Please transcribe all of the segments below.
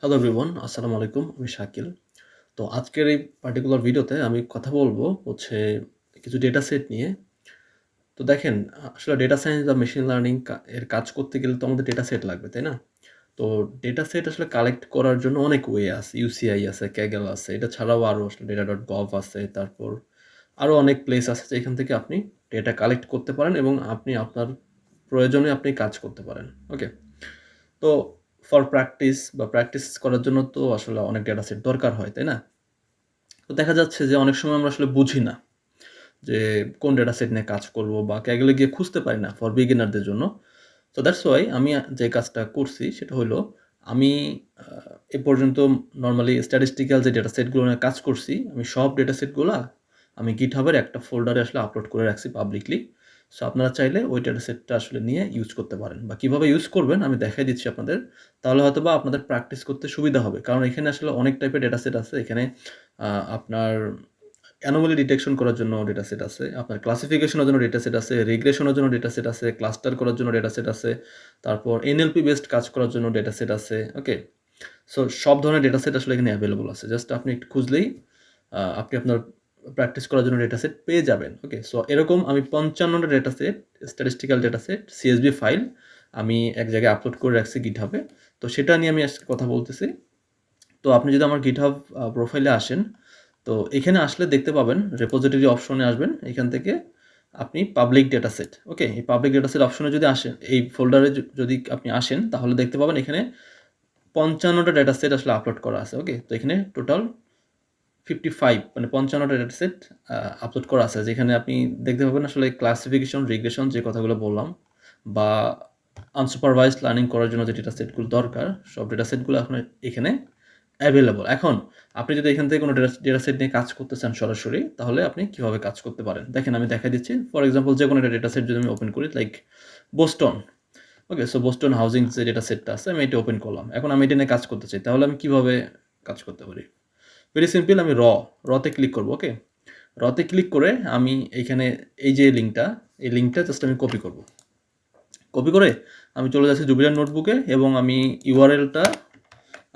Hello everyone, আসসালামু আলাইকুম। আমি শাকিল। তো আজকের এই পার্টিকুলার ভিডিওতে আমি কথা বলবো হচ্ছে কিছু ডেটা সেট নিয়ে। তো দেখেন, আসলে ডেটা সায়েন্স বা মেশিন লার্নিং এর কাজ করতে গেলে তো আমাদের ডেটা সেট লাগবে, তাই না? তো ডেটা সেট আসলে কালেক্ট করার জন্য অনেক ওয়ে আছে। ইউসিআই আছে, ক্যাগেল আছে। এটা ছাড়াও আরো আসলে data.gov আছে। তারপর আরো অনেক প্লেস আছে যেখান থেকে আপনি ডেটা কালেক্ট করতে পারেন এবং আপনি আপনার প্রয়োজনে আপনি কাজ করতে পারেন। ওকে? তো ফর প্র্যাকটিস করার জন্য তো আসলে অনেক ডেটা সেট দরকার হয়, তাই না? তো দেখা যাচ্ছে যে অনেক সময় আমরা আসলে বুঝি না যে কোন ডেটা সেট নিয়ে কাজ করব বা Kaggle গিয়ে খুঁজতে পারি না ফর বিগিনারদের জন্য। সো দ্যাটস ওয়াই আমি যে কাজটা করছি সেটা হলো আমি এ পর্যন্ত নরমালি স্ট্যাটিস্টিক্যাল যে ডেটা সেটগুলো নিয়ে কাজ করছি, আমি সব ডেটা সেটগুলা আমি GitHub এর একটা ফোল্ডারে আসলে আপলোড করে রাখছি পাবলিকলি। সো আপনারা চাইলে ওই ডেটা সেটটা আসলে নিয়ে ইউজ করতে পারেন বা কিভাবে ইউজ করবেন আমি দেখাই দিচ্ছি আপনাদের। তাহলে হয়তোবা আপনাদের প্র্যাকটিস করতে সুবিধা হবে। কারণ এখানে আসলে অনেক টাইপের ডেটা সেট আছে। এখানে আপনার অ্যানোমালি ডিটেকশন করার জন্য ডেটা সেট আছে। আপনার ক্লাসিফিকেশনের জন্য ডেটা সেট আছে, রিগ্রেশনের জন্য ডেটা সেট আছে, ক্লাস্টার করার জন্য ডেটা সেট আছে। তারপর NLP বেসড কাজ করার জন্য ডেটা সেট আছে। ওকে? সো সব ধরনের ডেটা সেট আসলে এখানে এভেইলেবল আছে। জাস্ট আপনি একটু খুঁজলেই আপনি আপনার প্র্যাকটিস করার জন্য ডেটা সেট পেয়ে যাবেন। ওকে? সো এরকম আমি ৫৫ টা data set, statistical data set, CSV file আমি এক জায়গায় আপলোড করে রাখছি GitHub এ। তো সেটা নিয়ে আমি আজকে কথা বলতেছি। তো আপনি যদি আমার GitHub প্রোফাইলে আসেন, তো এখানে আসলে দেখতে পাবেন রেপোজিটরি অপশনে আসবেন। এখান থেকে আপনি পাবলিক ডেটা সেট, ওকে? এই পাবলিক ডেটা সেট অপশনে যদি আসেন, এই ফোল্ডারে যদি আপনি আসেন তাহলে দেখতে পাবেন এখানে ৫৫ টা ডেটা সেট আসলে আপলোড করা আছে। ওকে? তো এখানে টোটাল 55 মানে ৫৫ টা ডেটা সেট আপলোড করা আছে। যেখানে আপনি দেখতে পাবেন আসলে ক্লাসিফিকেশন, রিগ্রেশন যে কথাগুলো বললাম বা আনসুপারভাইজড লার্নিং করার জন্য যে ডেটা সেটগুলো দরকার, সব ডেটা সেটগুলো আপনার এখানে অ্যাভেইলেবল। এখন আপনি যদি এখান থেকে কোনো ডেটা সেট নিয়ে কাজ করতে চান সরাসরি, তাহলে আপনি কিভাবে কাজ করতে পারেন? দেখেন আমি দেখাই দিচ্ছি। ফর এক্সাম্পল যেকোনো একটা ডেটা সেট যদি আমি ওপেন করি লাইক বোস্টন। ওকে? সো বোস্টন হাউজিং যে ডেটা সেটটা আছে আমি এটা ওপেন করলাম। এখন আমি এটা নিয়ে কাজ করতে চাই। তাহলে আমি কিভাবে কাজ করতে পারি? ভেরি সিম্পল, আমি তে ক্লিক করব। ওকে? তে ক্লিক করে আমি এইখানে এই যে লিঙ্কটা, এই লিঙ্কটা জাস্ট আমি কপি করব। কপি করে আমি চলে যাচ্ছি জুপিটার নোটবুকে এবং আমি ইউআরএলটা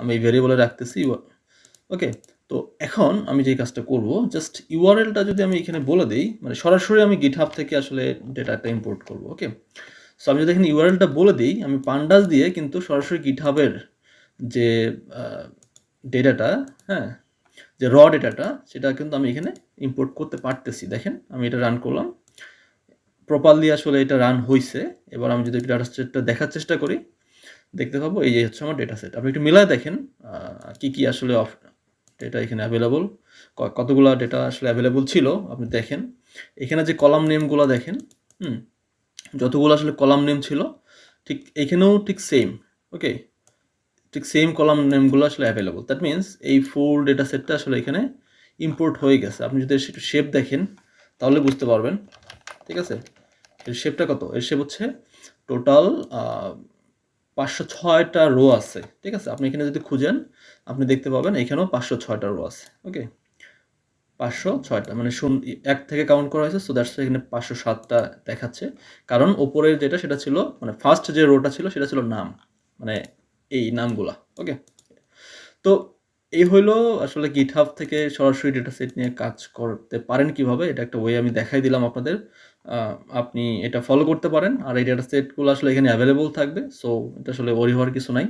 আমি ভেরিয়েবলে রাখতেছি। ওকে? তো এখন আমি যে কাজটা করব, জাস্ট ইউআরএলটা যদি আমি এখানে বলে দেই, মানে সরাসরি আমি GitHub থেকে আসলে ডেটাটা ইম্পোর্ট করব। ওকে? সো আমি যদি এখানে ইউআরএলটা বলে দেই, আমি পান্ডাস দিয়ে কিন্তু সরাসরি GitHub এর যে আ ডেটাটা, হ্যাঁ? যে ডেটাটা সেটা কিন্তু আমি এখানে ইম্পোর্ট করতে পারতেছি। দেখেন আমি এটা রান করলাম। প্রপারলি আসলে এটা রান হইছে। এবার আমি যদি ডাটা সেটটা দেখার চেষ্টা করি, দেখতে পাবো এই যে হচ্ছে আমার ডেটা সেট। আপনি একটু মিলায় দেখেন কি আসলে ডেটা এখানে এভেইলেবল, কতগুলা ডেটা আসলে এভেইলেবল ছিল আপনি দেখেন। এখানে যে কলাম নেমগুলা দেখেন, হুম? যতগুলো আসলে কলাম নেম ছিল ঠিক এখানেও ঠিক সেম। ওকে? ঠিক সেম কলাম নেমগুলো আসলে অ্যাভেলেবল। দ্যাট মিনস এই ফুল ডেটা সেটটা আসলে এখানে ইম্পোর্ট হয়ে গেছে। আপনি যদি একটু শেপ দেখেন তাহলে বুঝতে পারবেন। ঠিক আছে? এর শেপটা কত? এর শেপ হচ্ছে টোটাল ৫০৬ টা রো আছে। ঠিক আছে? আপনি এখানে যদি খুঁজেন আপনি দেখতে পাবেন এখানেও ৫০৬ টা রো আছে। ওকে? ৫০৬ টা মানে ১ থেকে কাউন্ট করা হয়েছে। সো দ্যাটস এখানে ৫০৭ টা দেখাচ্ছে। কারণ উপরের যেটা সেটা ছিল মানে ফার্স্ট যে রোটা ছিল সেটা ছিল নাম। মানে এই নামগুলা। ওকে? তো এই হইলো আসলে GitHub থেকে সরাসরি ডেটা সেট নিয়ে কাজ করতে পারেন কিভাবে? এটা একটা ওয়ে আমি দেখাই দিলাম আপনাদের। আ আপনি এটা ফলো করতে পারেন। আর এই ডেটা সেটগুলো আসলে এখানে এভেইলেবল থাকবে। সো এটা আসলে ওয়ারি হওয়ার কিছু নাই।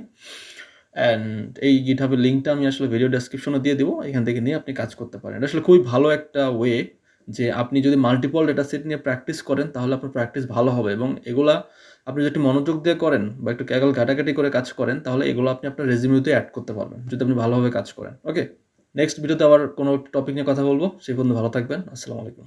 অ্যান্ড এই GitHub এর লিঙ্কটা আমি আসলে ভিডিও ডেসক্রিপশনে দিয়ে দিব। এখান থেকে নিয়ে আপনি কাজ করতে পারেন। এটা আসলে খুবই ভালো একটা ওয়ে যে আপনি যদি মাল্টিপল ডেটা সেট নিয়ে প্র্যাকটিস করেন তাহলে আপনার প্র্যাকটিস ভালো হবে এবং এগুলা আপনি যদি একটু মনোযোগ দিয়ে করেন বা একটু Kaggle ঘাটাঘাটি করে কাজ করেন তাহলে এগুলো আপনি আপনার রেজিউমেতে এড করতে পারবেন। যদি আপনি ভালোভাবে কাজ করেন। ওকে? নেক্সট ভিডিওতে আবার কোনো টপিক নিয়ে কথা বলব। সেই পর্যন্ত ভালো থাকবেন। আসসালামু আলাইকুম।